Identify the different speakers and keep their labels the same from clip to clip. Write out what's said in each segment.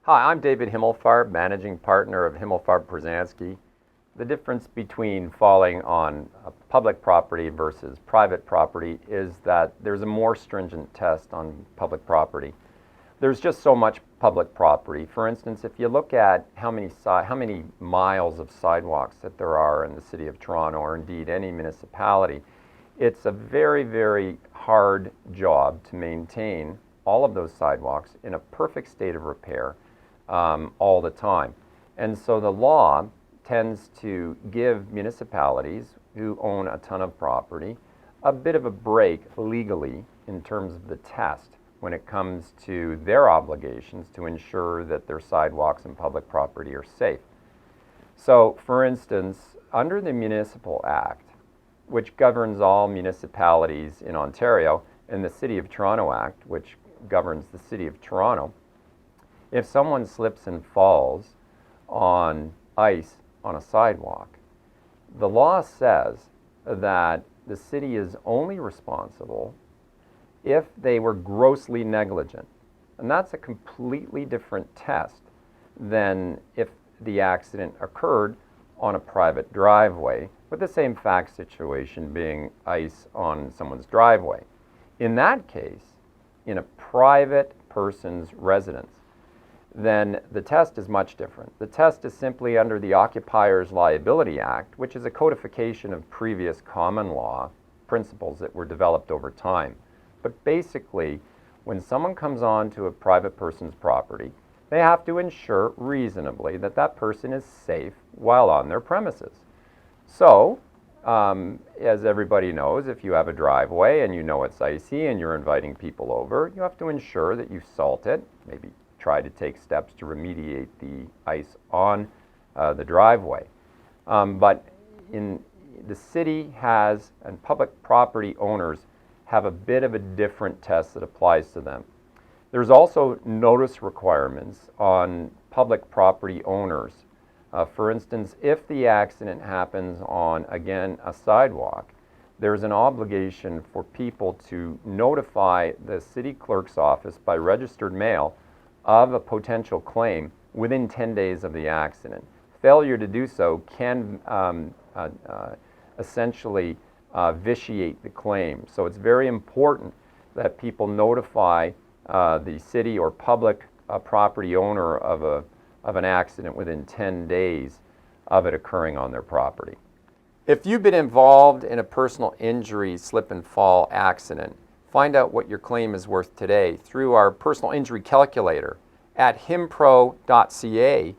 Speaker 1: Hi, I'm David Himelfarb, managing partner of Himelfarb Przansky. The difference between falling on public property versus private property is that there's a more stringent test on public property. There's just so much public property. For instance, if you look at how many miles of sidewalks that there are in the City of Toronto, or indeed any municipality, it's a very, very hard job to maintain all of those sidewalks in a perfect state of repair all the time. And so the law tends to give municipalities who own a ton of property a bit of a break legally in terms of the test when it comes to their obligations to ensure that their sidewalks and public property are safe. So, for instance, under the Municipal Act, which governs all municipalities in Ontario, and the City of Toronto Act, which governs the City of Toronto, if someone slips and falls on ice on a sidewalk, the law says that the city is only responsible if they were grossly negligent. And that's a completely different test than if the accident occurred on a private driveway, with the same fact situation being ice on someone's driveway. In that case, in a private person's residence, then the test is much different. The test is simply under the Occupiers Liability Act, which is a codification of previous common law principles that were developed over time. But basically, when someone comes on to a private person's property, they have to ensure reasonably that that person is safe while on their premises. So, as everybody knows, if you have a driveway and you know it's icy and you're inviting people over, you have to ensure that you salt it, maybe try to take steps to remediate the ice on the driveway. But the city has, and public property owners have a bit of a different test that applies to them. There's also notice requirements on public property owners. For instance, if the accident happens on, again, a sidewalk, there's an obligation for people to notify the city clerk's office by registered mail of a potential claim within 10 days of the accident. Failure to do so can essentially vitiate the claim. So it's very important that people notify the city or public property owner of an accident within 10 days of it occurring on their property. If you've been involved in a personal injury slip and fall accident, find out what your claim is worth today through our personal injury calculator at himpro.ca,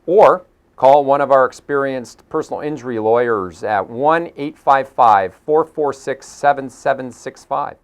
Speaker 1: or call one of our experienced personal injury lawyers at 1-855-446-7765.